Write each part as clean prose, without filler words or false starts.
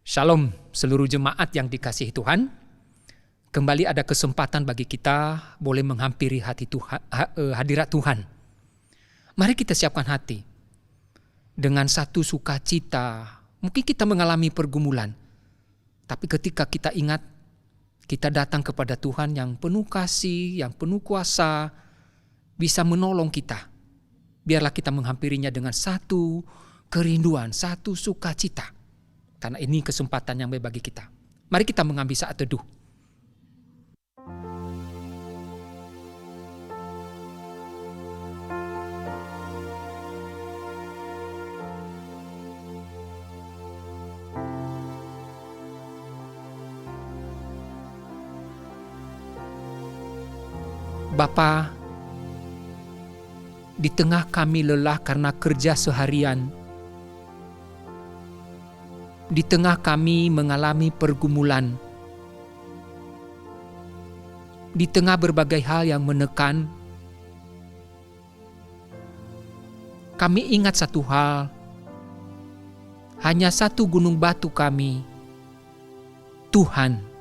Shalom seluruh jemaat yang dikasihi Tuhan. Kembali ada kesempatan bagi kita boleh menghampiri hadirat Tuhan. Mari kita siapkan hati dengan satu sukacita. Mungkin kita mengalami pergumulan, tapi ketika kita ingat kita datang kepada Tuhan yang penuh kasih, yang penuh kuasa, bisa menolong kita. Biarlah kita menghampirinya dengan satu kerinduan, satu sukacita. Karena ini kesempatan yang baik bagi kita. Mari kita mengambil saat teduh. Bapa, di tengah kami lelah karena kerja seharian, di tengah kami mengalami pergumulan, di tengah berbagai hal yang menekan, kami ingat satu hal, hanya satu gunung batu kami, Tuhan.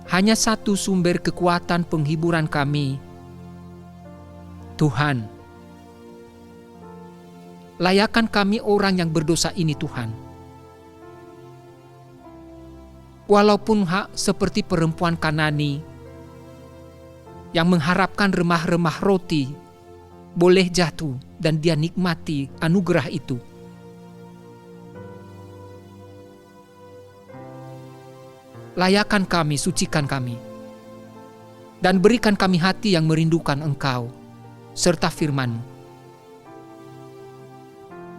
Hanya satu sumber kekuatan penghiburan kami, Tuhan. Layakkan kami orang yang berdosa ini, Tuhan. Walaupun seperti perempuan Kanani yang mengharapkan remah-remah roti boleh jatuh dan dia nikmati anugerah itu. Layakkan kami, sucikan kami, dan berikan kami hati yang merindukan Engkau serta firman-Mu.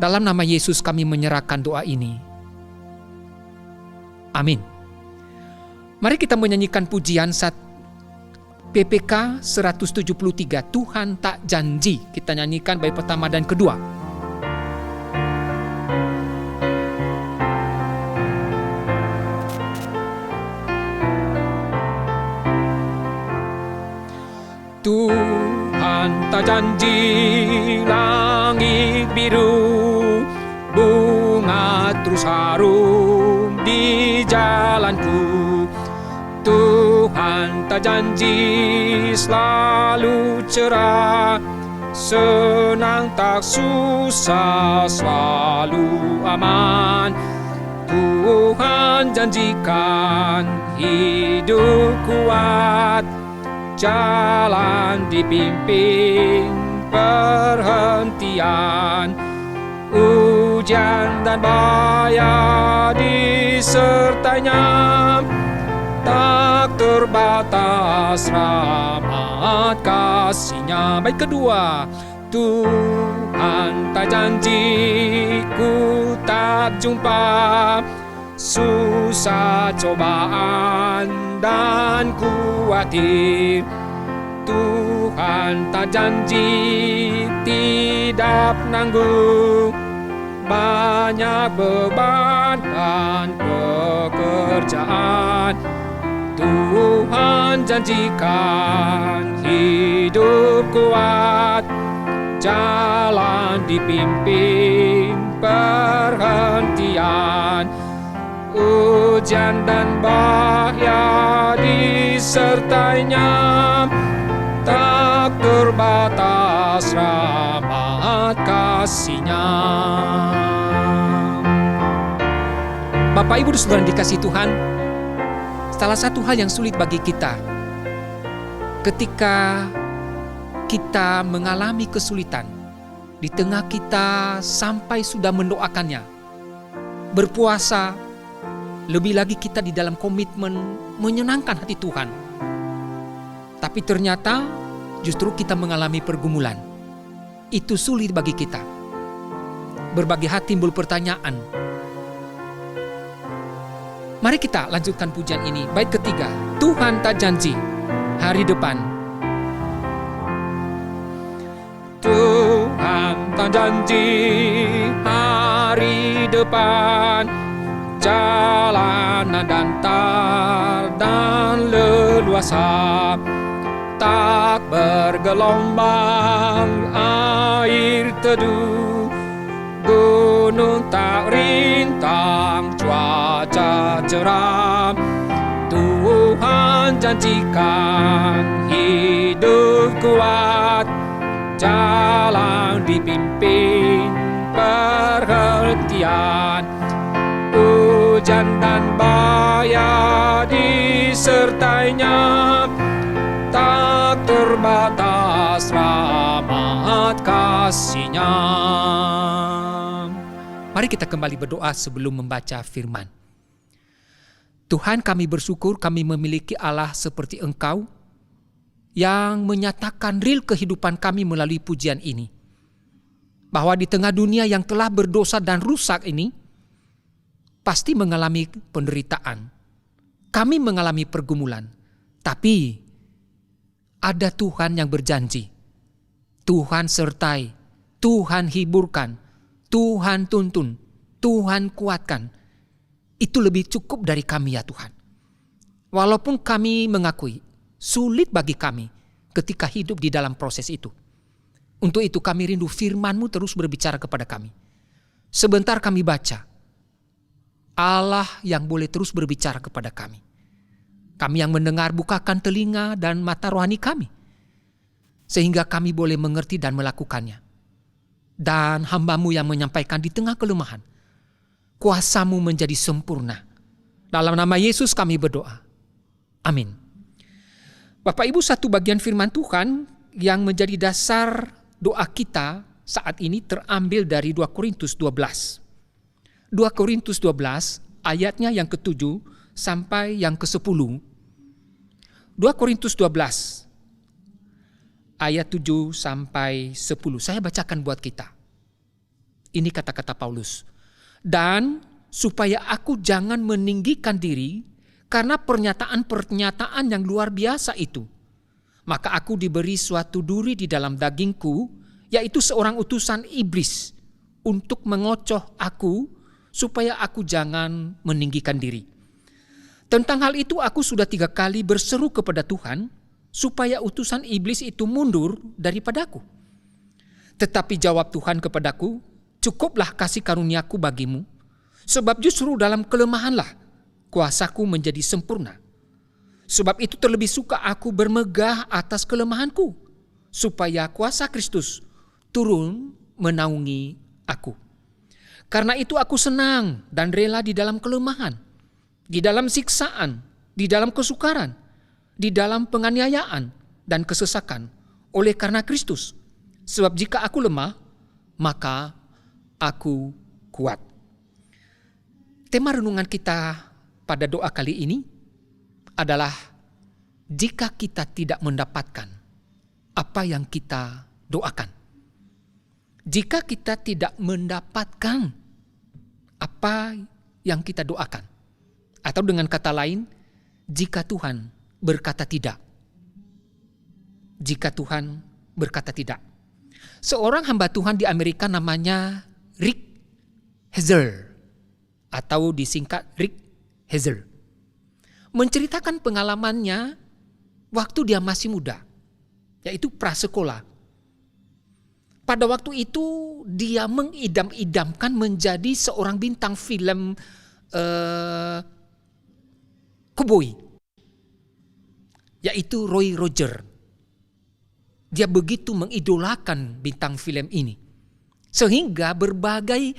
Dalam nama Yesus kami menyerahkan doa ini. Amin. Mari kita menyanyikan pujian PPK 173, Tuhan tak janji. Kita nyanyikan bait pertama dan kedua. Tuhan tak janji langit biru, bunga terus harum di jalanku. Tuhan tak janji selalu cerah, senang tak susah selalu aman. Tuhan janjikan hidup kuat, jalan dipimpin perhentian, ujian dan bahaya disertainya, tak terbatas rahmat kasih-Nya. Baik kedua, Tuhan tak janji ku tak jumpa susah cobaan dan khawatir. Tuhan tak janji tidak menanggung banyak beban dan pekerjaan. Tuhan janjikan hidup kuat, jalan dipimpin perhentian, ujian dan bahaya disertainya, tak terbatas rahmat kasih-Nya. Bapak Ibu Saudara dikasihi Tuhan, salah satu hal yang sulit bagi kita ketika kita mengalami kesulitan, di tengah kita sampai sudah mendoakannya, berpuasa, lebih lagi kita di dalam komitmen menyenangkan hati Tuhan. Tapi ternyata justru kita mengalami pergumulan. Itu sulit bagi kita. Berbagai hati timbul pertanyaan. Mari kita lanjutkan pujian ini. Bait ketiga, Tuhan tak janji hari depan. Tuhan tak janji hari depan, jalanan datar dan leluasa, tak bergelombang air teduh, gunung tak rintang cerah. Tuhan janjikan hidup kuat, jalan dipimpin perhentian, hujan dan bahaya disertainya, tak terbatas rahmat kasih-Nya. Mari kita kembali berdoa sebelum membaca firman. Tuhan, kami bersyukur kami memiliki Allah seperti Engkau yang menyatakan real kehidupan kami melalui pujian ini. Bahwa di tengah dunia yang telah berdosa dan rusak ini, pasti mengalami penderitaan. Kami mengalami pergumulan. Tapi ada Tuhan yang berjanji. Tuhan sertai, Tuhan hiburkan, Tuhan tuntun, Tuhan kuatkan. Itu lebih cukup dari kami ya Tuhan. Walaupun kami mengakui sulit bagi kami ketika hidup di dalam proses itu. Untuk itu kami rindu firman-Mu terus berbicara kepada kami. Sebentar kami baca. Allah yang boleh terus berbicara kepada kami. Kami yang mendengar bukakan telinga dan mata rohani kami. Sehingga kami boleh mengerti dan melakukannya. Dan hamba-Mu yang menyampaikan di tengah kelemahan. Kuasa-Mu menjadi sempurna. Dalam nama Yesus kami berdoa. Amin. Bapak Ibu, satu bagian firman Tuhan yang menjadi dasar doa kita saat ini terambil dari 2 Korintus 12. 2 Korintus 12 ayatnya yang ke-7 sampai yang ke-10. 2 Korintus 12 ayat 7 sampai 10. Saya bacakan buat kita. Ini kata-kata Paulus. Dan supaya aku jangan meninggikan diri karena pernyataan-pernyataan yang luar biasa itu. Maka aku diberi suatu duri di dalam dagingku, yaitu seorang utusan iblis, untuk mengocoh aku, supaya aku jangan meninggikan diri. Tentang hal itu aku sudah 3 kali berseru kepada Tuhan, supaya utusan iblis itu mundur daripadaku. Tetapi jawab Tuhan kepadaku, cukuplah kasih karuniaku bagimu, sebab justru dalam kelemahanlah kuasaku menjadi sempurna. Sebab itu terlebih suka aku bermegah atas kelemahanku, supaya kuasa Kristus turun menaungi aku. Karena itu aku senang dan rela di dalam kelemahan, di dalam siksaan, di dalam kesukaran, di dalam penganiayaan dan kesesakan oleh karena Kristus. Sebab jika aku lemah, maka aku kuat. Tema renungan kita pada doa kali ini adalah jika kita tidak mendapatkan apa yang kita doakan. Jika kita tidak mendapatkan apa yang kita doakan. Atau dengan kata lain, jika Tuhan berkata tidak. Jika Tuhan berkata tidak. Seorang hamba Tuhan di Amerika namanya Rick Hazell atau disingkat Rick Hazell menceritakan pengalamannya waktu dia masih muda, yaitu prasekolah. Pada waktu itu dia mengidam-idamkan menjadi seorang bintang film cowboy, yaitu Roy Rogers. Dia begitu mengidolakan bintang film ini. Sehingga berbagai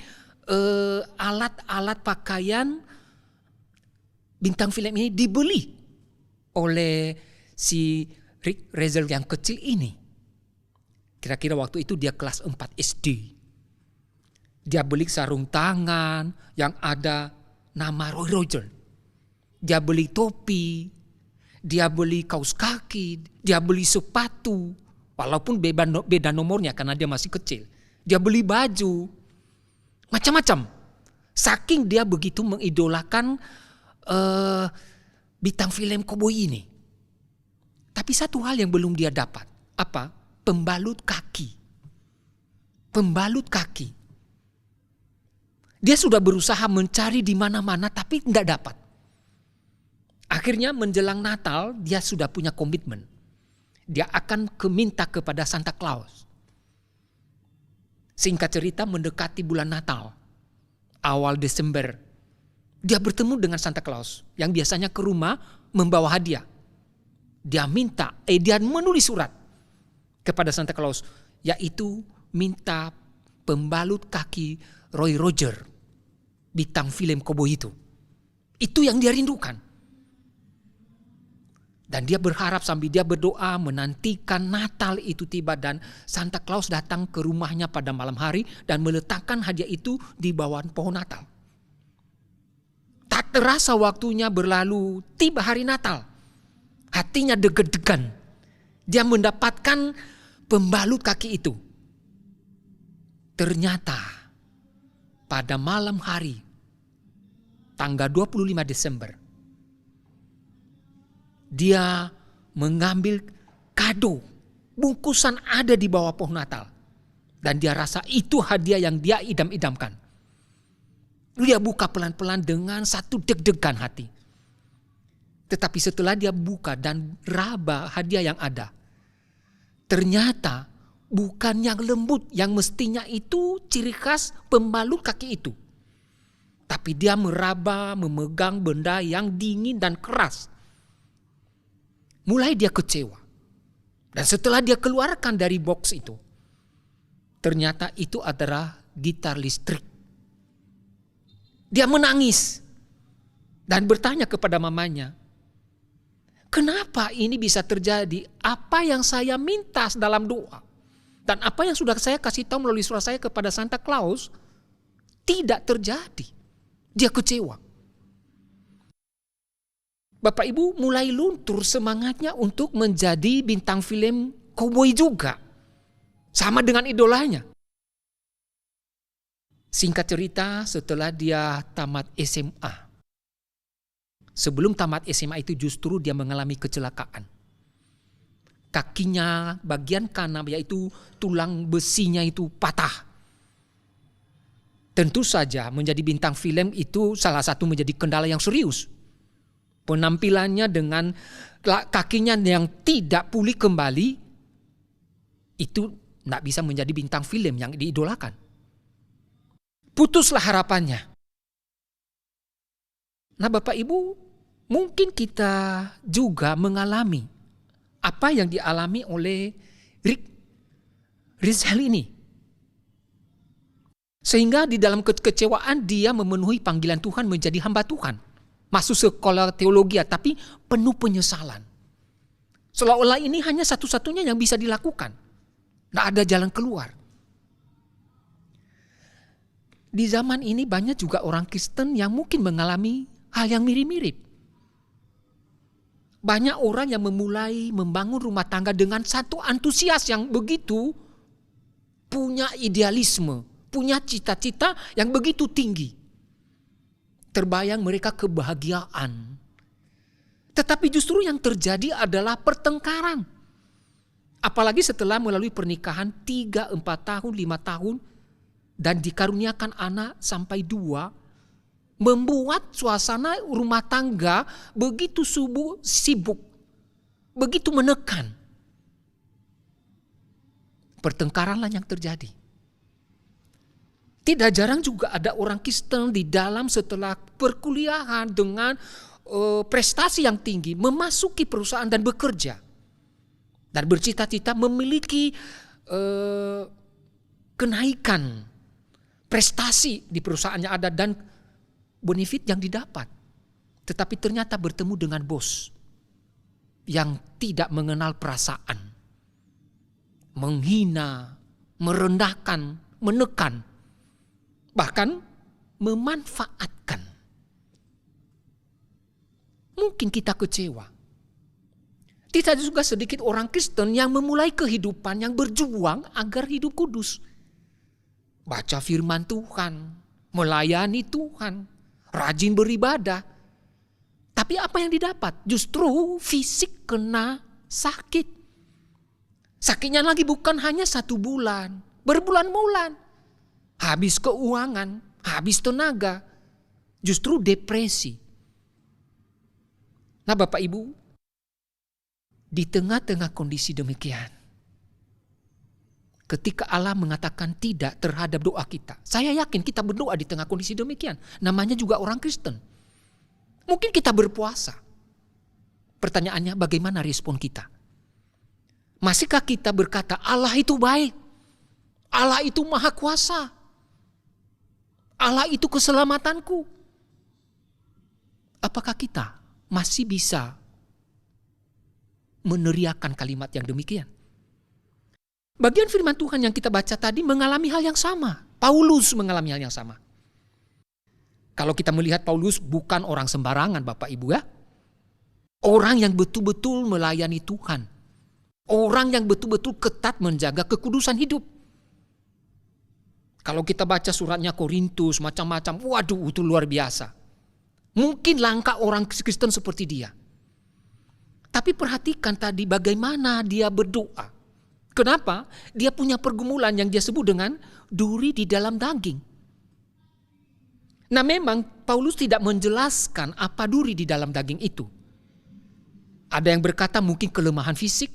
alat-alat pakaian bintang film ini dibeli oleh si Rick Hazell yang kecil ini. Kira-kira waktu itu dia kelas 4 SD. Dia beli sarung tangan yang ada nama Roy Rogers. Dia beli topi, dia beli kaos kaki, dia beli sepatu. Walaupun beda nomornya karena dia masih kecil. Dia beli baju, macam-macam. Saking dia begitu mengidolakan bintang film cowboy ini. Tapi satu hal yang belum dia dapat. Apa? Pembalut kaki. Pembalut kaki. Dia sudah berusaha mencari di mana-mana tapi tidak dapat. Akhirnya menjelang Natal dia sudah punya komitmen. Dia akan minta kepada Santa Claus. Singkat cerita mendekati bulan Natal. Awal Desember. Dia bertemu dengan Santa Claus yang biasanya ke rumah membawa hadiah. Dia menulis surat kepada Santa Claus, yaitu minta pembalut kaki Roy Roger, bintang film koboi itu. Itu yang dia rindukan. Dan dia berharap sambil dia berdoa menantikan Natal itu tiba dan Santa Claus datang ke rumahnya pada malam hari dan meletakkan hadiah itu di bawah pohon Natal. Tak terasa waktunya berlalu, tiba hari Natal. Hatinya deg-degan. Dia mendapatkan pembalut kaki itu. Ternyata pada malam hari tanggal 25 Desember dia mengambil kado, bungkusan ada di bawah pohon Natal. Dan dia rasa itu hadiah yang dia idam-idamkan. Dia buka pelan-pelan dengan satu deg-degan hati. Tetapi setelah dia buka dan raba hadiah yang ada, ternyata bukan yang lembut yang mestinya itu ciri khas pembalut kaki itu. Tapi dia meraba, memegang benda yang dingin dan keras. Mulai dia kecewa. Dan setelah dia keluarkan dari box itu, ternyata itu adalah gitar listrik. Dia menangis dan bertanya kepada mamanya, kenapa ini bisa terjadi? Apa yang saya minta dalam doa dan apa yang sudah saya kasih tahu melalui surat saya kepada Santa Claus tidak terjadi. Dia kecewa. Bapak Ibu mulai luntur semangatnya untuk menjadi bintang film koboi juga. Sama dengan idolanya. Singkat cerita, setelah dia tamat SMA. Sebelum tamat SMA itu justru dia mengalami kecelakaan. Kakinya bagian kanan yaitu tulang besinya itu patah. Tentu saja menjadi bintang film itu salah satu menjadi kendala yang serius. Penampilannya dengan kakinya yang tidak pulih kembali itu tidak bisa menjadi bintang film yang diidolakan. Putuslah harapannya. Nah Bapak Ibu, mungkin kita juga mengalami apa yang dialami oleh Rizal ini. Sehingga di dalam kekecewaan dia memenuhi panggilan Tuhan menjadi hamba Tuhan. Masuk sekolah teologi tapi penuh penyesalan. Seolah-olah ini hanya satu-satunya yang bisa dilakukan. Tidak ada jalan keluar. Di zaman ini banyak juga orang Kristen yang mungkin mengalami hal yang mirip-mirip. Banyak orang yang memulai membangun rumah tangga dengan satu antusias yang begitu punya idealisme, punya cita-cita yang begitu tinggi. Terbayang mereka kebahagiaan. Tetapi justru yang terjadi adalah pertengkaran. Apalagi setelah melalui pernikahan 3, 4 tahun, 5 tahun. Dan dikaruniakan anak sampai 2. Membuat suasana rumah tangga begitu sibuk. Begitu menekan. Pertengkaranlah yang terjadi. Tidak jarang juga ada orang Kristen di dalam setelah perkuliahan dengan prestasi yang tinggi. Memasuki perusahaan dan bekerja. Dan bercita-cita memiliki kenaikan prestasi di perusahaannya ada dan benefit yang didapat. Tetapi ternyata bertemu dengan bos yang tidak mengenal perasaan. Menghina, merendahkan, menekan. Bahkan memanfaatkan. Mungkin kita kecewa. Tidak juga sedikit orang Kristen yang memulai kehidupan yang berjuang agar hidup kudus. Baca firman Tuhan, melayani Tuhan, rajin beribadah. Tapi apa yang didapat? Justru fisik kena sakit. Sakitnya lagi bukan hanya 1 bulan, berbulan-bulan. Habis keuangan, habis tenaga, justru depresi. Nah Bapak Ibu, di tengah-tengah kondisi demikian, ketika Allah mengatakan tidak terhadap doa kita. Saya yakin kita berdoa di tengah kondisi demikian. Namanya juga orang Kristen. Mungkin kita berpuasa. Pertanyaannya, bagaimana respon kita? Masihkah kita berkata, Allah itu baik, Allah itu maha kuasa, Allah itu keselamatanku? Apakah kita masih bisa meneriakan kalimat yang demikian? Bagian firman Tuhan yang kita baca tadi mengalami hal yang sama. Paulus mengalami hal yang sama. Kalau kita melihat Paulus bukan orang sembarangan Bapak Ibu ya. Orang yang betul-betul melayani Tuhan. Orang yang betul-betul ketat menjaga kekudusan hidup. Kalau kita baca suratnya Korintus macam-macam, waduh itu luar biasa. Mungkin langka orang Kristen seperti dia. Tapi perhatikan tadi bagaimana dia berdoa. Kenapa? Dia punya pergumulan yang dia sebut dengan duri di dalam daging. Nah memang Paulus tidak menjelaskan apa duri di dalam daging itu. Ada yang berkata mungkin kelemahan fisik.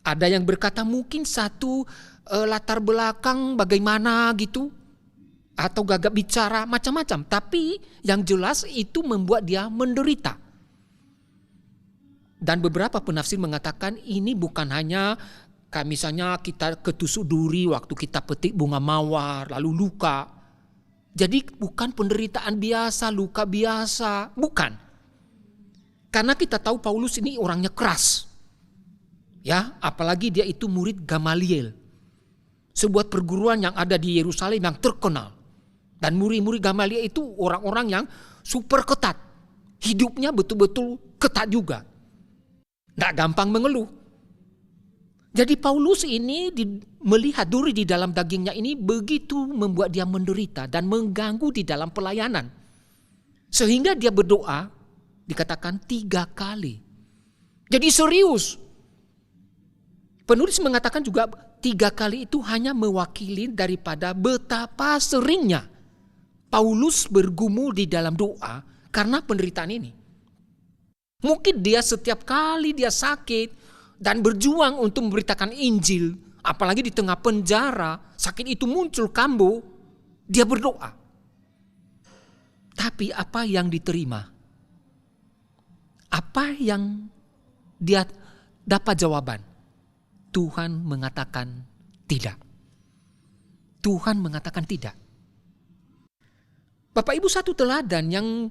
Ada yang berkata mungkin satu latar belakang bagaimana gitu. Atau gagap bicara macam-macam. Tapi yang jelas itu membuat dia menderita. Dan beberapa penafsir mengatakan ini bukan hanya misalnya kita ketusuk duri waktu kita petik bunga mawar lalu luka. Jadi bukan penderitaan biasa, luka biasa, bukan. Karena kita tahu Paulus ini orangnya keras. Ya, apalagi dia itu murid Gamaliel. Sebuah perguruan yang ada di Yerusalem yang terkenal. Dan murid-murid Gamaliel itu orang-orang yang super ketat. Hidupnya betul-betul ketat juga. Tidak gampang mengeluh. Jadi Paulus ini melihat duri di dalam dagingnya ini begitu membuat dia menderita dan mengganggu di dalam pelayanan. Sehingga dia berdoa dikatakan 3 kali. Jadi serius. Penulis mengatakan juga 3 kali itu hanya mewakili daripada betapa seringnya Paulus bergumul di dalam doa karena penderitaan ini. Mungkin dia setiap kali dia sakit dan berjuang untuk memberitakan Injil, apalagi di tengah penjara, sakit itu muncul kambuh, dia berdoa. Tapi apa yang diterima? Apa yang dia dapat jawaban? Tuhan mengatakan tidak. Tuhan mengatakan tidak. Bapak Ibu, satu teladan yang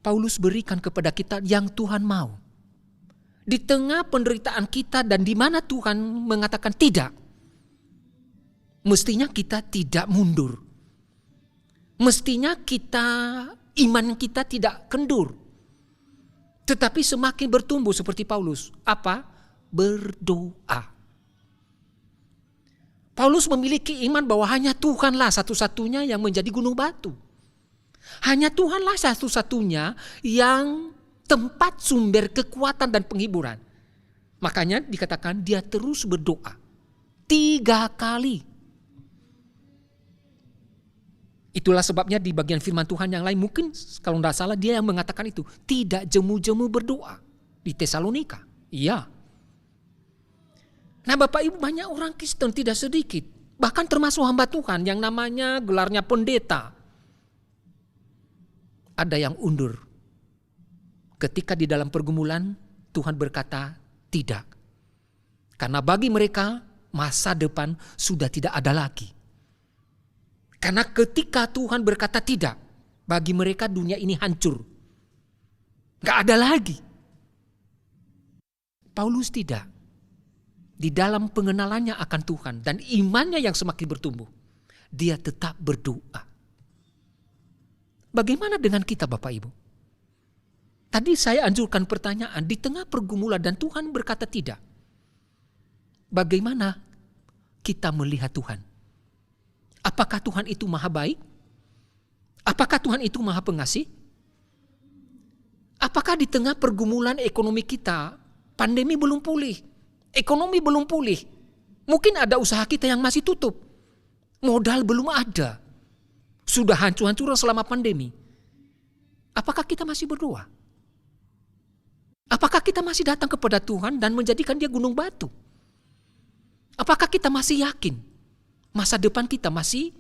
Paulus berikan kepada kita yang Tuhan mau. Di tengah penderitaan kita dan di mana Tuhan mengatakan tidak. Mestinya kita tidak mundur. Mestinya iman kita tidak kendur. Tetapi semakin bertumbuh seperti Paulus. Apa? Berdoa. Paulus memiliki iman bahwa hanya Tuhanlah satu-satunya yang menjadi gunung batu. Hanya Tuhanlah satu-satunya yang tempat sumber kekuatan dan penghiburan. Makanya dikatakan dia terus berdoa 3 kali. Itulah sebabnya di bagian firman Tuhan yang lain mungkin kalau tidak salah dia yang mengatakan itu. Tidak jemu-jemu berdoa di Tesalonika. Iya. Nah Bapak Ibu, banyak orang Kristen tidak sedikit. Bahkan termasuk hamba Tuhan yang namanya gelarnya pendeta. Ada yang undur. Ketika di dalam pergumulan Tuhan berkata tidak. Karena bagi mereka masa depan sudah tidak ada lagi. Karena ketika Tuhan berkata tidak, bagi mereka dunia ini hancur. Gak ada lagi. Paulus tidak. Di dalam pengenalannya akan Tuhan dan imannya yang semakin bertumbuh, dia tetap berdoa. Bagaimana dengan kita Bapak Ibu? Tadi saya anjurkan pertanyaan di tengah pergumulan dan Tuhan berkata tidak. Bagaimana kita melihat Tuhan? Apakah Tuhan itu maha baik? Apakah Tuhan itu maha pengasih? Apakah di tengah pergumulan ekonomi kita, pandemi belum pulih, ekonomi belum pulih, mungkin ada usaha kita yang masih tutup, modal belum ada, sudah hancur-hancuran selama pandemi. Apakah kita masih berdoa? Apakah kita masih datang kepada Tuhan dan menjadikan dia gunung batu? Apakah kita masih yakin masa depan kita masih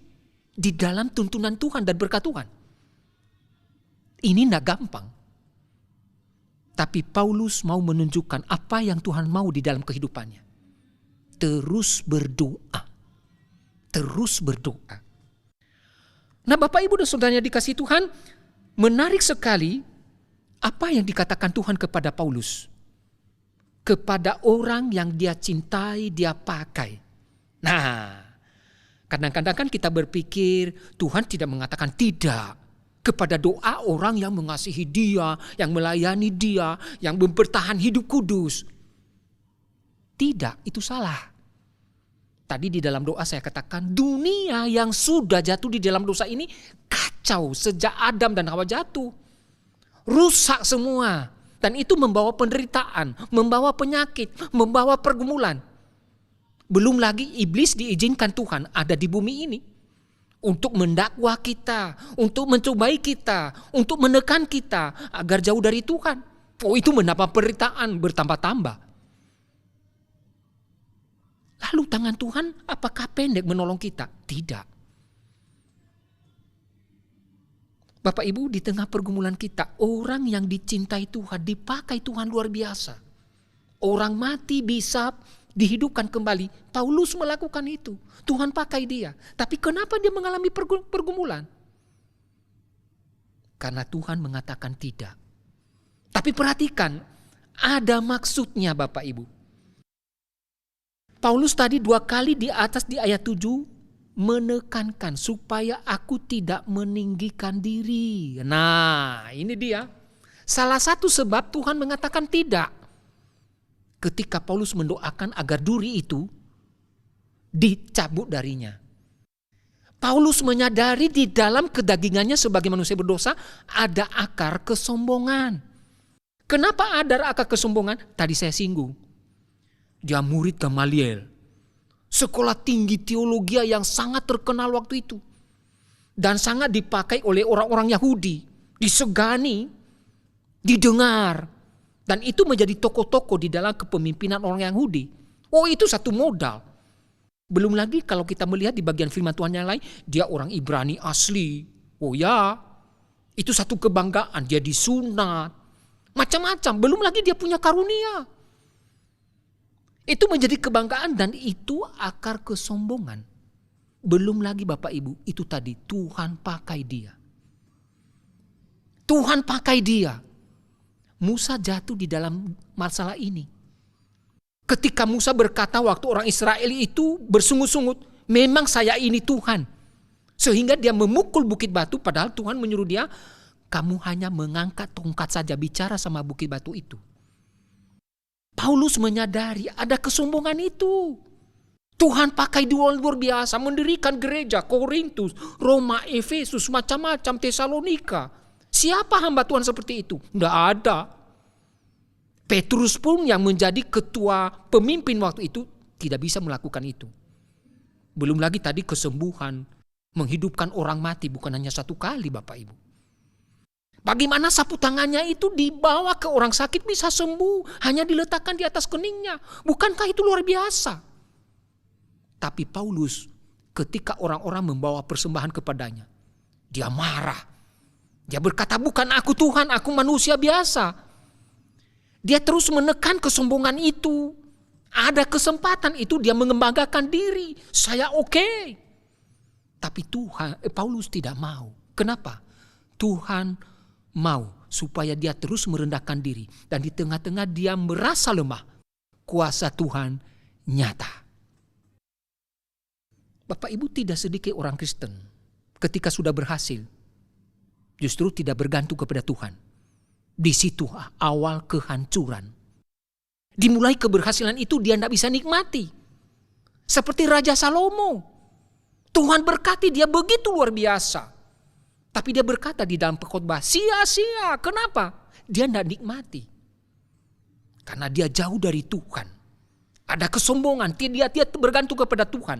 di dalam tuntunan Tuhan dan berkat Tuhan? Ini tidak gampang. Tapi Paulus mau menunjukkan apa yang Tuhan mau di dalam kehidupannya. Terus berdoa. Terus berdoa. Nah, Bapak Ibu dan Saudara dikasihi Tuhan, menarik sekali apa yang dikatakan Tuhan kepada Paulus. Kepada orang yang dia cintai, dia pakai. Nah, kadang-kadang kan kita berpikir Tuhan tidak mengatakan tidak kepada doa orang yang mengasihi dia, yang melayani dia, yang mempertahan hidup kudus. Tidak, itu salah. Tadi di dalam doa saya katakan dunia yang sudah jatuh di dalam dosa ini kacau sejak Adam dan Hawa jatuh. Rusak semua. Dan itu membawa penderitaan, membawa penyakit, membawa pergumulan. Belum lagi iblis diizinkan Tuhan ada di bumi ini. Untuk mendakwa kita, untuk mencobai kita, untuk menekan kita agar jauh dari Tuhan. Oh, itu mendapat penderitaan bertambah-tambah. Lalu tangan Tuhan apakah pendek menolong kita? Tidak. Bapak Ibu, di tengah pergumulan kita, orang yang dicintai Tuhan, dipakai Tuhan luar biasa. Orang mati bisa dihidupkan kembali. Paulus melakukan itu. Tuhan pakai dia. Tapi kenapa dia mengalami pergumulan? Karena Tuhan mengatakan tidak. Tapi perhatikan, ada maksudnya Bapak Ibu. Paulus tadi 2 kali di atas di ayat 7 menekankan supaya aku tidak meninggikan diri. Nah, ini dia. Salah satu sebab Tuhan mengatakan tidak. Ketika Paulus mendoakan agar duri itu dicabut darinya. Paulus menyadari di dalam kedagingannya sebagai manusia berdosa ada akar kesombongan. Kenapa ada akar kesombongan? Tadi saya singgung. Dia murid Gamaliel. Sekolah tinggi teologi yang sangat terkenal waktu itu. Dan sangat dipakai oleh orang-orang Yahudi. Disegani, didengar. Dan itu menjadi tokoh-tokoh di dalam kepemimpinan orang Yahudi. Oh, itu satu modal. Belum lagi kalau kita melihat di bagian firman Tuhan yang lain, dia orang Ibrani asli. Oh ya, itu satu kebanggaan. Dia disunat. Macam-macam. Belum lagi dia punya karunia. Itu menjadi kebanggaan dan itu akar kesombongan. Belum lagi Bapak Ibu, itu tadi Tuhan pakai dia. Tuhan pakai dia. Musa jatuh di dalam masalah ini. Ketika Musa berkata waktu orang Israel itu bersungut-sungut, memang saya ini Tuhan. Sehingga dia memukul bukit batu padahal Tuhan menyuruh dia, kamu hanya mengangkat tongkat saja bicara sama bukit batu itu. Paulus menyadari ada kesombongan itu. Tuhan pakai dua luar biasa mendirikan gereja Korintus, Roma, Efesus, macam-macam, Tesalonika. Siapa hamba Tuhan seperti itu? Tidak ada. Petrus pun yang menjadi ketua pemimpin waktu itu tidak bisa melakukan itu. Belum lagi tadi kesembuhan, menghidupkan orang mati bukan hanya 1 kali Bapak Ibu. Bagaimana sapu tangannya itu dibawa ke orang sakit bisa sembuh. Hanya diletakkan di atas keningnya. Bukankah itu luar biasa? Tapi Paulus ketika orang-orang membawa persembahan kepadanya. Dia marah. Dia berkata bukan aku Tuhan, aku manusia biasa. Dia terus menekan kesombongan itu. Ada kesempatan itu dia mengembangkan diri. Saya oke. Tapi Paulus tidak mau. Kenapa? Tuhan mau supaya dia terus merendahkan diri. Dan di tengah-tengah dia merasa lemah. Kuasa Tuhan nyata. Bapak Ibu, tidak sedikit orang Kristen ketika sudah berhasil justru tidak bergantung kepada Tuhan. Di situ awal kehancuran. Dimulai keberhasilan itu dia tidak bisa nikmati. Seperti Raja Salomo. Tuhan berkati dia begitu luar biasa. Tapi dia berkata di dalam pengkhotbah, sia-sia. Kenapa? Dia tidak nikmati. Karena dia jauh dari Tuhan. Ada kesombongan, dia bergantung kepada Tuhan.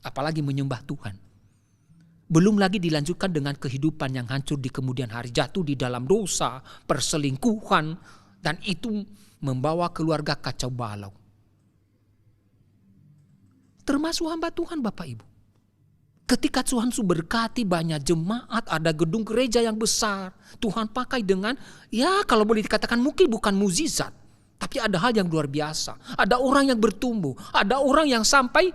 Apalagi menyembah Tuhan. Belum lagi dilanjutkan dengan kehidupan yang hancur di kemudian hari. Jatuh di dalam dosa, perselingkuhan. Dan itu membawa keluarga kacau balau. Termasuk hamba Tuhan Bapak Ibu. Ketika Tuhan berkati banyak jemaat, ada gedung gereja yang besar. Tuhan pakai dengan, ya kalau boleh dikatakan mungkin bukan mukjizat. Tapi ada hal yang luar biasa. Ada orang yang bertumbuh. Ada orang yang sampai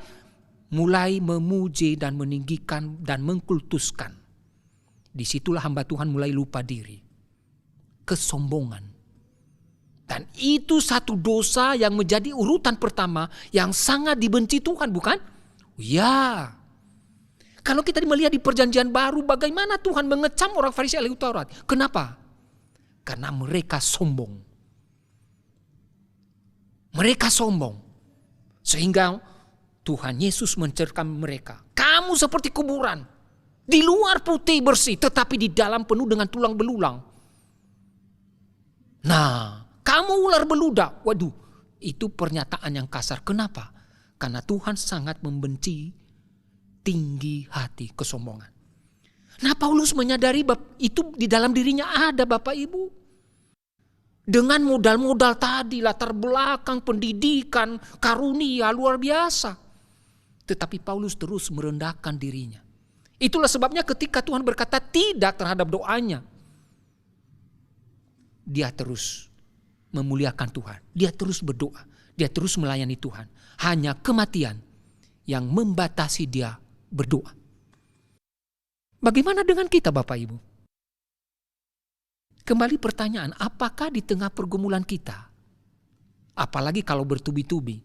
mulai memuji dan meninggikan dan mengkultuskan. Disitulah hamba Tuhan mulai lupa diri. Kesombongan. Dan itu satu dosa yang menjadi urutan pertama yang sangat dibenci Tuhan, bukan? Ya. Kalau kita melihat di perjanjian baru bagaimana Tuhan mengecam orang Farisi ahli Taurat. Kenapa? Karena mereka sombong. Mereka sombong. Sehingga Tuhan Yesus mencerkam mereka. Kamu seperti kuburan. Di luar putih bersih tetapi di dalam penuh dengan tulang belulang. Nah, kamu ular beludak. Waduh, itu pernyataan yang kasar. Kenapa? Karena Tuhan sangat membenci tinggi hati, kesombongan. Nah, Paulus menyadari itu di dalam dirinya ada, Bapak Ibu. Dengan modal-modal tadi, latar belakang, pendidikan, karunia luar biasa. Tetapi Paulus terus merendahkan dirinya. Itulah sebabnya ketika Tuhan berkata tidak terhadap doanya, dia terus memuliakan Tuhan. Dia terus berdoa. Dia terus melayani Tuhan. Hanya kematian yang membatasi dia berdoa. Bagaimana dengan kita, Bapak Ibu? Kembali pertanyaan, apakah di tengah pergumulan kita, apalagi kalau bertubi-tubi,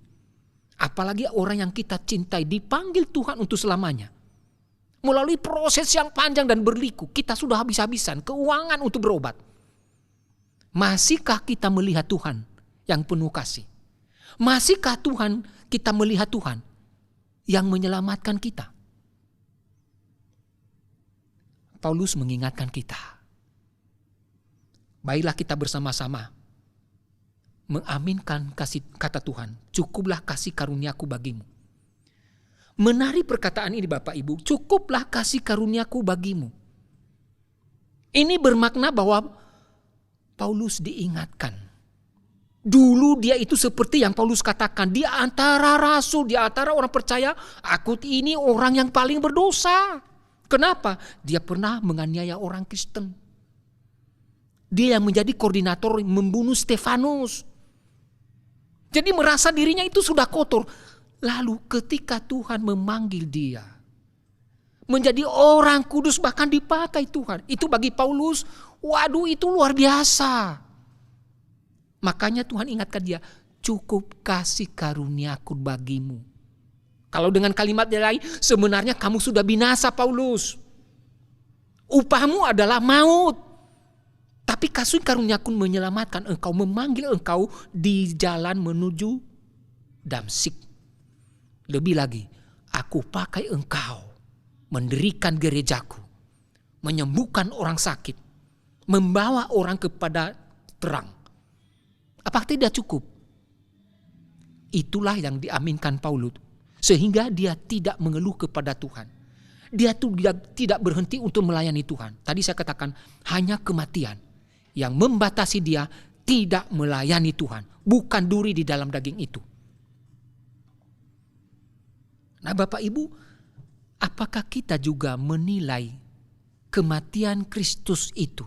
apalagi orang yang kita cintai dipanggil Tuhan untuk selamanya, melalui proses yang panjang dan berliku, kita sudah habis-habisan keuangan untuk berobat. Masihkah kita melihat Tuhan yang penuh kasih? Masihkah kita melihat Tuhan yang menyelamatkan kita? Paulus mengingatkan kita. Baiklah kita bersama-sama mengaminkan kasih kata Tuhan. Cukuplah kasih karuniaku bagimu. Menarik perkataan ini Bapak Ibu. Cukuplah kasih karuniaku bagimu. Ini bermakna bahwa Paulus diingatkan. Dulu dia itu seperti yang Paulus katakan. Di antara rasul, di antara orang percaya. Aku ini orang yang paling berdosa. Kenapa? Dia pernah menganiaya orang Kristen. Dia yang menjadi koordinator membunuh Stefanus. Jadi merasa dirinya itu sudah kotor. Lalu ketika Tuhan memanggil dia menjadi orang kudus, bahkan dipakai Tuhan. Itu bagi Paulus, waduh itu luar biasa. Makanya Tuhan ingatkan dia, cukup kasih karuniaku bagimu. Kalau dengan kalimat yang lain, sebenarnya kamu sudah binasa Paulus. Upahmu adalah maut. Tapi kasih karuniaku menyelamatkan engkau, memanggil engkau di jalan menuju Damsyik. Lebih lagi, aku pakai engkau mendirikan gerejaku, menyembuhkan orang sakit, membawa orang kepada terang. Apakah tidak cukup? Itulah yang diaminkan Paulus. Sehingga dia tidak mengeluh kepada Tuhan. Dia tidak berhenti untuk melayani Tuhan. Tadi saya katakan hanya kematian yang membatasi dia tidak melayani Tuhan. Bukan duri di dalam daging itu. Nah Bapak Ibu, apakah kita juga menilai kematian Kristus itu,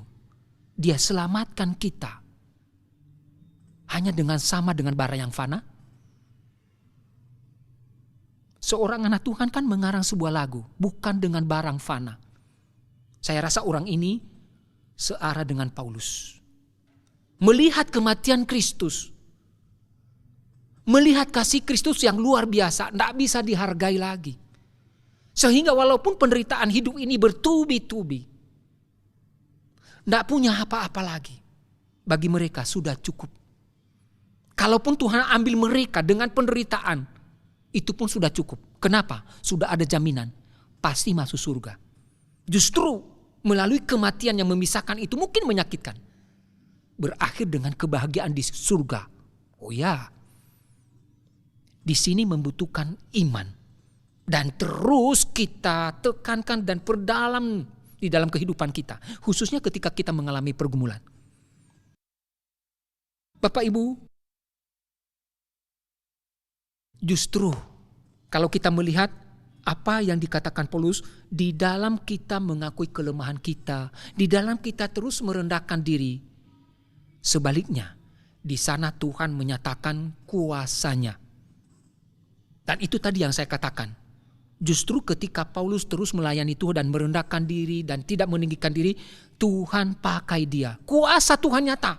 dia selamatkan kita hanya dengan sama dengan bara yang fana? Seorang anak Tuhan kan mengarang sebuah lagu, bukan dengan barang fana. Saya rasa orang ini searah dengan Paulus. Melihat kematian Kristus, melihat kasih Kristus yang luar biasa, tidak bisa dihargai lagi. Sehingga walaupun penderitaan hidup ini bertubi-tubi, tidak punya apa-apa lagi. Bagi mereka sudah cukup. Kalaupun Tuhan ambil mereka dengan penderitaan, itu pun sudah cukup. Kenapa? Sudah ada jaminan. Pasti masuk surga. Justru melalui kematian yang memisahkan itu mungkin menyakitkan. Berakhir dengan kebahagiaan di surga. Oh ya. Di sini membutuhkan iman. Dan terus kita tekankan dan perdalam di dalam kehidupan kita. Khususnya ketika kita mengalami pergumulan. Bapak Ibu, justru kalau kita melihat Apa yang dikatakan Paulus, di dalam kita mengakui kelemahan kita, di dalam kita terus merendahkan diri. Sebaliknya, di sana Tuhan menyatakan kuasa-Nya. Dan itu tadi yang saya katakan. Justru ketika Paulus terus melayani Tuhan dan merendahkan diri dan tidak meninggikan diri, Tuhan pakai dia. Kuasa Tuhan nyata.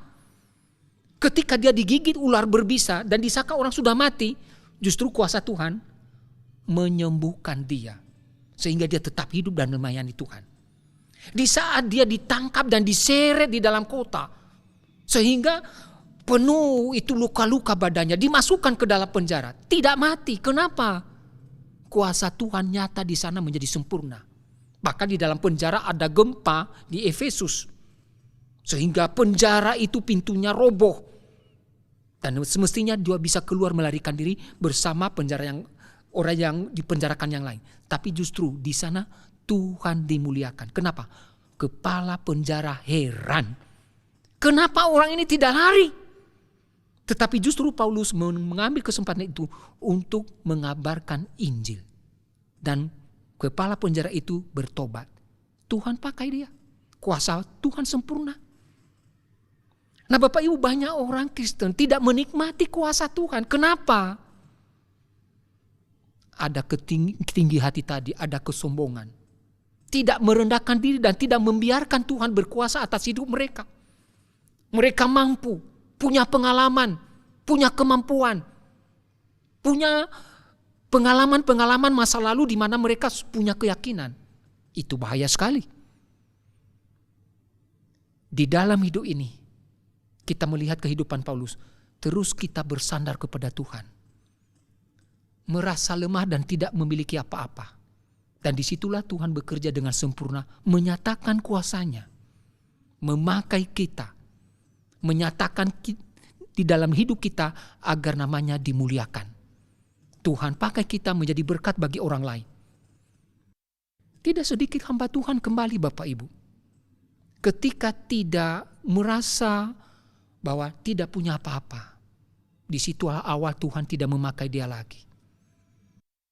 Ketika dia digigit ular berbisa dan disangka orang sudah mati, justru kuasa Tuhan menyembuhkan dia. Sehingga dia tetap hidup dan melayani Tuhan. Di saat dia ditangkap dan diseret di dalam kota, sehingga penuh itu luka-luka badannya, dimasukkan ke dalam penjara. Tidak mati. Kenapa? Kuasa Tuhan nyata di sana menjadi sempurna. Bahkan di dalam penjara ada gempa di Efesus. Sehingga penjara itu pintunya roboh. Dan semestinya dia bisa keluar melarikan diri bersama orang yang dipenjarakan yang lain. Tapi justru di sana Tuhan dimuliakan. Kenapa? Kepala penjara heran. Kenapa orang ini tidak lari? Tetapi justru Paulus mengambil kesempatan itu untuk mengabarkan Injil. Dan kepala penjara itu bertobat. Tuhan pakai dia. Kuasa Tuhan sempurna. Nah Bapak Ibu, banyak orang Kristen tidak menikmati kuasa Tuhan. Kenapa? Ada ketinggi hati tadi, ada kesombongan. Tidak merendahkan diri dan tidak membiarkan Tuhan berkuasa atas hidup mereka. Mereka mampu, punya pengalaman, punya kemampuan, punya pengalaman-pengalaman masa lalu di mana mereka punya keyakinan. Itu bahaya sekali. Di dalam hidup ini, kita melihat kehidupan Paulus, terus kita bersandar kepada Tuhan. Merasa lemah dan tidak memiliki apa-apa. Dan disitulah Tuhan bekerja dengan sempurna, menyatakan kuasa-Nya. Memakai kita, menyatakan di dalam hidup kita agar namanya dimuliakan. Tuhan pakai kita menjadi berkat bagi orang lain. Tidak sedikit hamba Tuhan kembali Bapak Ibu. Ketika tidak merasa bahwa tidak punya apa-apa. Di situlah awal Tuhan tidak memakai dia lagi.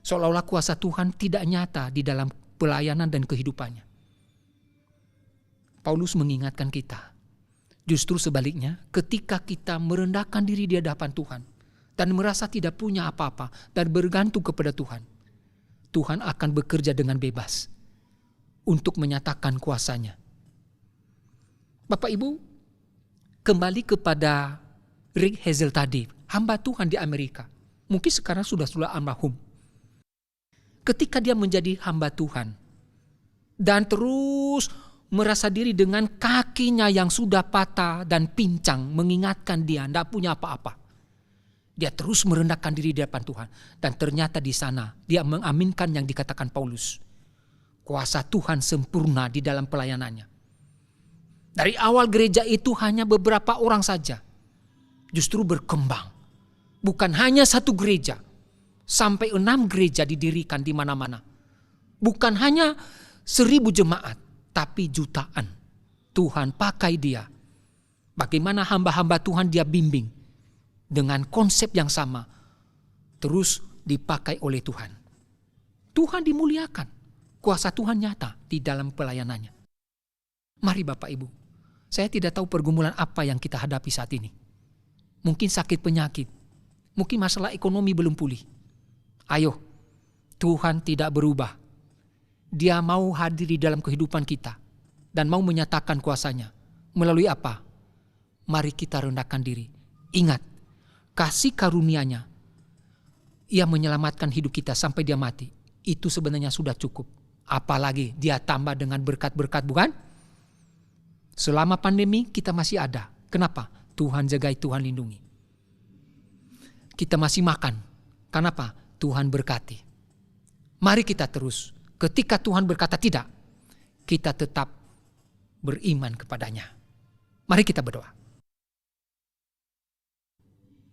Seolah-olah kuasa Tuhan tidak nyata di dalam pelayanan dan kehidupannya. Paulus mengingatkan kita. Justru sebaliknya, ketika kita merendahkan diri di hadapan Tuhan dan merasa tidak punya apa-apa dan bergantung kepada Tuhan, Tuhan akan bekerja dengan bebas untuk menyatakan kuasa-Nya. Bapak Ibu, kembali kepada Rick Hazel tadi, hamba Tuhan di Amerika. Mungkin sekarang sudah almarhum. Ketika dia menjadi hamba Tuhan dan terus merasa diri dengan kakinya yang sudah patah dan pincang mengingatkan dia tidak punya apa-apa. Dia terus merendahkan diri di hadapan Tuhan. Dan ternyata di sana dia mengaminkan yang dikatakan Paulus. Kuasa Tuhan sempurna di dalam pelayanannya. Dari awal gereja itu hanya beberapa orang saja. Justru berkembang. Bukan hanya satu gereja. Sampai 6 gereja didirikan di mana-mana. Bukan hanya 1000 jemaat. Tapi jutaan. Tuhan pakai dia. Bagaimana hamba-hamba Tuhan dia bimbing. Dengan konsep yang sama. Terus dipakai oleh Tuhan. Tuhan dimuliakan. Kuasa Tuhan nyata di dalam pelayanannya. Mari Bapak Ibu. Saya tidak tahu pergumulan apa yang kita hadapi saat ini. Mungkin sakit penyakit. Mungkin masalah ekonomi belum pulih. Ayo, Tuhan tidak berubah. Dia mau hadir di dalam kehidupan kita. Dan mau menyatakan kuasa-Nya. Melalui apa? Mari kita rendahkan diri. Ingat, kasih karunia-Nya. Ia menyelamatkan hidup kita sampai dia mati. Itu sebenarnya sudah cukup. Apalagi dia tambah dengan berkat-berkat, bukan? Selama pandemi kita masih ada. Kenapa? Tuhan jagai, Tuhan lindungi. Kita masih makan. Kenapa? Tuhan berkati. Mari kita terus. Ketika Tuhan berkata tidak, kita tetap beriman kepadanya. Mari kita berdoa.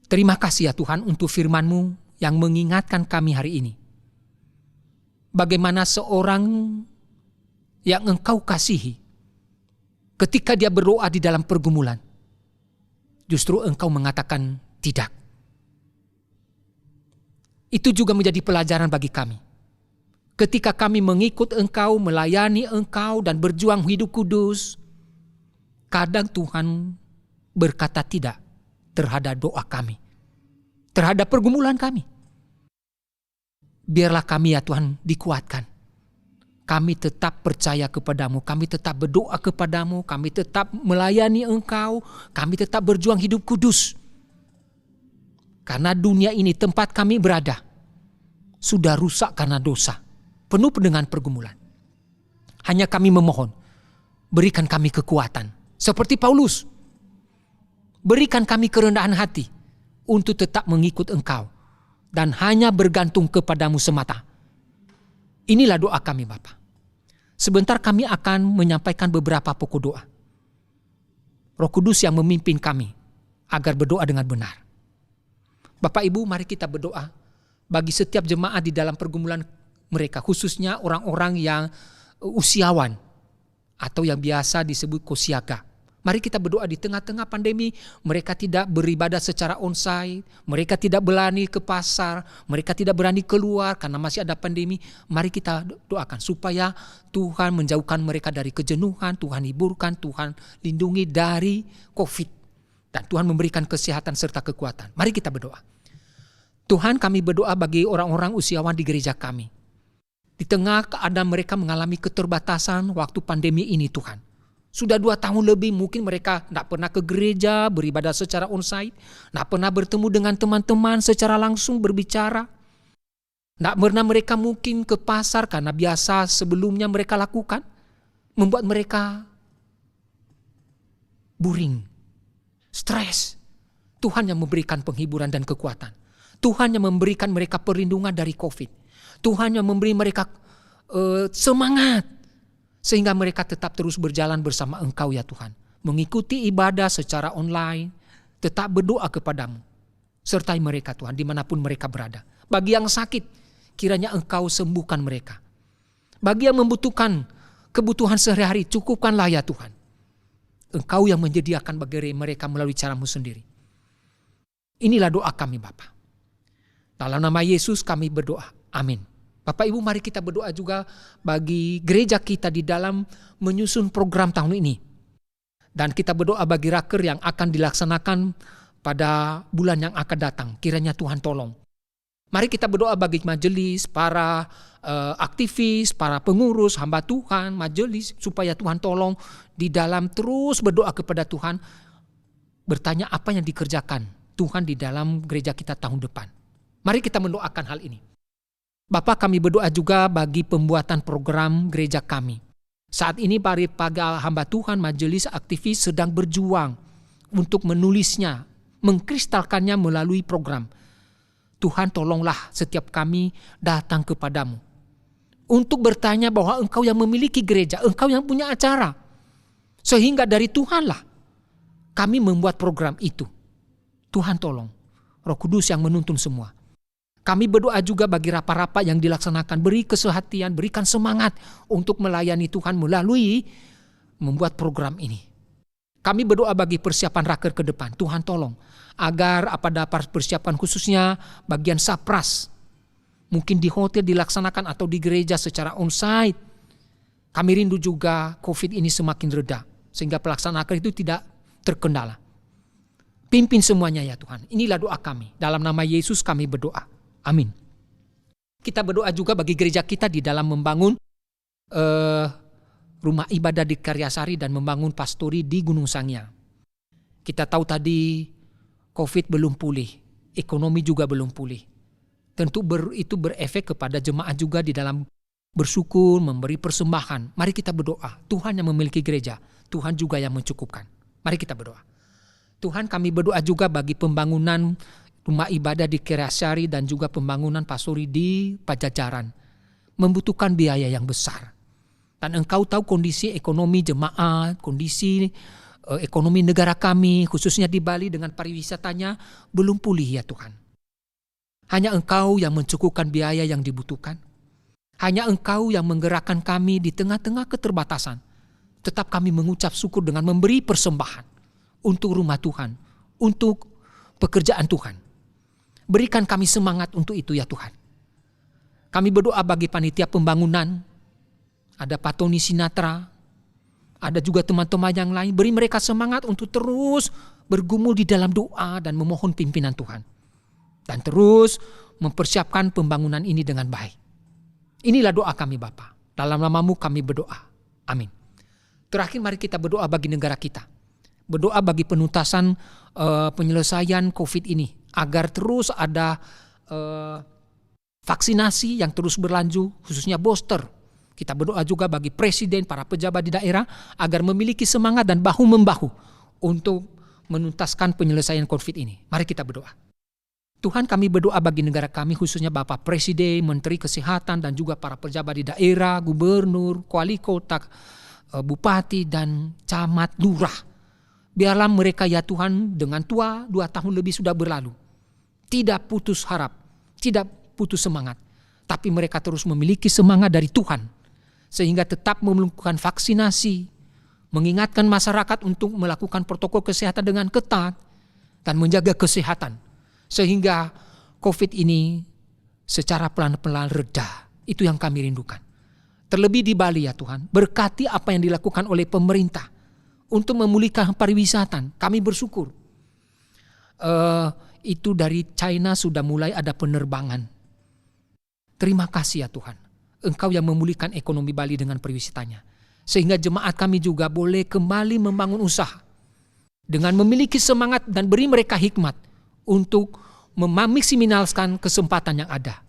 Terima kasih ya Tuhan untuk firman-Mu yang mengingatkan kami hari ini. Bagaimana seorang yang Engkau kasihi, ketika dia berdoa di dalam pergumulan, justru Engkau mengatakan tidak. Itu juga menjadi pelajaran bagi kami. Ketika kami mengikut Engkau, melayani Engkau dan berjuang hidup kudus, kadang Tuhan berkata tidak terhadap doa kami, terhadap pergumulan kami. Biarlah kami ya Tuhan dikuatkan. Kami tetap percaya kepadamu, kami tetap berdoa kepadamu, kami tetap melayani Engkau, kami tetap berjuang hidup kudus. Karena dunia ini tempat kami berada sudah rusak karena dosa, penuh dengan pergumulan. Hanya kami memohon, berikan kami kekuatan. Seperti Paulus, berikan kami kerendahan hati untuk tetap mengikut Engkau dan hanya bergantung kepadamu semata. Inilah doa kami Bapa. Sebentar kami akan menyampaikan beberapa pokok doa. Roh Kudus yang memimpin kami agar berdoa dengan benar. Bapak Ibu, mari kita berdoa bagi setiap jemaat di dalam pergumulan mereka, khususnya orang-orang yang usiawan atau yang biasa disebut kosiaga. Mari kita berdoa di tengah-tengah pandemi, mereka tidak beribadah secara onsite, mereka tidak berani ke pasar, mereka tidak berani keluar karena masih ada pandemi. Mari kita doakan supaya Tuhan menjauhkan mereka dari kejenuhan, Tuhan hiburkan, Tuhan lindungi dari COVID. Dan Tuhan memberikan kesehatan serta kekuatan. Mari kita berdoa. Tuhan, kami berdoa bagi orang-orang usiawan di gereja kami. Di tengah keadaan mereka mengalami keterbatasan waktu pandemi ini Tuhan. Sudah 2 tahun lebih mungkin mereka tidak pernah ke gereja, beribadah secara onsite, tidak pernah bertemu dengan teman-teman secara langsung berbicara. Tidak pernah mereka mungkin ke pasar karena biasa sebelumnya mereka lakukan. Membuat mereka boring, stres. Tuhan yang memberikan penghiburan dan kekuatan. Tuhan yang memberikan mereka perlindungan dari COVID. Tuhan yang memberi mereka semangat. Sehingga mereka tetap terus berjalan bersama Engkau ya Tuhan. Mengikuti ibadah secara online. Tetap berdoa kepadamu. Sertai mereka Tuhan dimanapun mereka berada. Bagi yang sakit, kiranya Engkau sembuhkan mereka. Bagi yang membutuhkan kebutuhan sehari-hari, cukupkanlah ya Tuhan. Engkau yang menyediakan bagi mereka melalui caramu sendiri. Inilah doa kami Bapa. Dalam nama Yesus kami berdoa. Amin. Bapak Ibu, mari kita berdoa juga bagi gereja kita di dalam menyusun program tahun ini. Dan kita berdoa bagi raker yang akan dilaksanakan pada bulan yang akan datang. Kiranya Tuhan tolong. Mari kita berdoa bagi majelis, para aktivis, para pengurus, hamba Tuhan, majelis. Supaya Tuhan tolong di dalam terus berdoa kepada Tuhan. Bertanya apa yang dikerjakan Tuhan di dalam gereja kita tahun depan. Mari kita mendoakan hal ini. Bapak, kami berdoa juga bagi pembuatan program gereja kami. Saat ini para hamba Tuhan, majelis, aktivis sedang berjuang untuk menulisnya, mengkristalkannya melalui program. Tuhan tolonglah setiap kami datang kepadamu. Untuk bertanya bahwa Engkau yang memiliki gereja, Engkau yang punya acara. Sehingga dari Tuhanlah kami membuat program itu. Tuhan tolong, Roh Kudus yang menuntun semua. Kami berdoa juga bagi rapat-rapat yang dilaksanakan. Beri kesehatan, berikan semangat untuk melayani Tuhan melalui membuat program ini. Kami berdoa bagi persiapan raker ke depan. Tuhan tolong agar apa dapat persiapan khususnya bagian sapras. Mungkin di hotel dilaksanakan atau di gereja secara onsite. Kami rindu juga COVID ini semakin reda. Sehingga pelaksanaan raker itu tidak terkendala. Pimpin semuanya ya Tuhan. Inilah doa kami. Dalam nama Yesus kami berdoa. Amin. Kita berdoa juga bagi gereja kita di dalam membangun rumah ibadah di Karyasari dan membangun pastori di Gunung Sangya. Kita tahu tadi COVID belum pulih, ekonomi juga belum pulih. Tentu itu berefek kepada jemaat juga di dalam bersyukur, memberi persembahan. Mari kita berdoa. Tuhan yang memiliki gereja, Tuhan juga yang mencukupkan. Mari kita berdoa. Tuhan, kami berdoa juga bagi pembangunan rumah ibadah di Karyasari dan juga pembangunan pastori di Pajajaran. Membutuhkan biaya yang besar. Dan Engkau tahu kondisi ekonomi jemaat, kondisi ekonomi negara kami, khususnya di Bali dengan pariwisatanya, belum pulih ya Tuhan. Hanya Engkau yang mencukupkan biaya yang dibutuhkan. Hanya Engkau yang menggerakkan kami di tengah-tengah keterbatasan. Tetap kami mengucap syukur dengan memberi persembahan untuk rumah Tuhan, untuk pekerjaan Tuhan. Berikan kami semangat untuk itu ya Tuhan. Kami berdoa bagi panitia pembangunan, ada Pak Tony Sinatra, ada juga teman-teman yang lain. Beri mereka semangat untuk terus bergumul di dalam doa dan memohon pimpinan Tuhan. Dan terus mempersiapkan pembangunan ini dengan baik. Inilah doa kami Bapa. Dalam namamu kami berdoa. Amin. Terakhir mari kita berdoa bagi negara kita. Berdoa bagi penuntasan penyelesaian COVID ini. Agar terus ada vaksinasi yang terus berlanjut, khususnya booster. Kita berdoa juga bagi presiden, para pejabat di daerah agar memiliki semangat dan bahu-membahu untuk menuntaskan penyelesaian COVID ini. Mari kita berdoa. Tuhan, kami berdoa bagi negara kami, khususnya Bapak Presiden, Menteri Kesehatan, dan juga para pejabat di daerah, gubernur, wali kota, bupati, dan camat, lurah. Biarlah mereka ya Tuhan dengan tua 2 tahun lebih sudah berlalu. Tidak putus harap, tidak putus semangat. Tapi mereka terus memiliki semangat dari Tuhan. Sehingga tetap melakukan vaksinasi, mengingatkan masyarakat untuk melakukan protokol kesehatan dengan ketat dan menjaga kesehatan. Sehingga COVID ini secara pelan-pelan reda. Itu yang kami rindukan. Terlebih di Bali ya Tuhan, berkati apa yang dilakukan oleh pemerintah untuk memulihkan pariwisata. Kami bersyukur. Itu dari China sudah mulai ada penerbangan. Terima kasih ya Tuhan. Engkau yang memulihkan ekonomi Bali dengan pariwisatanya. Sehingga jemaat kami juga boleh kembali membangun usaha. Dengan memiliki semangat dan beri mereka hikmat untuk memaksimalkan kesempatan yang ada.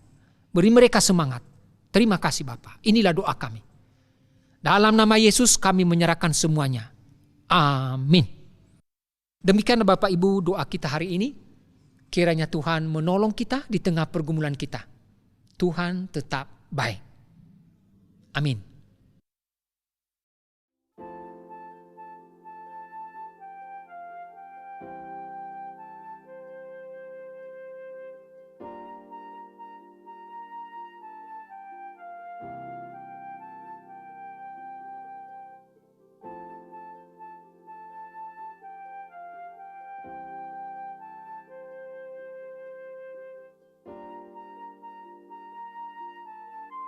Beri mereka semangat. Terima kasih Bapa. Inilah doa kami. Dalam nama Yesus kami menyerahkan semuanya. Amin. Demikian Bapak Ibu doa kita hari ini. Kiranya Tuhan menolong kita di tengah pergumulan kita. Tuhan tetap baik. Amin.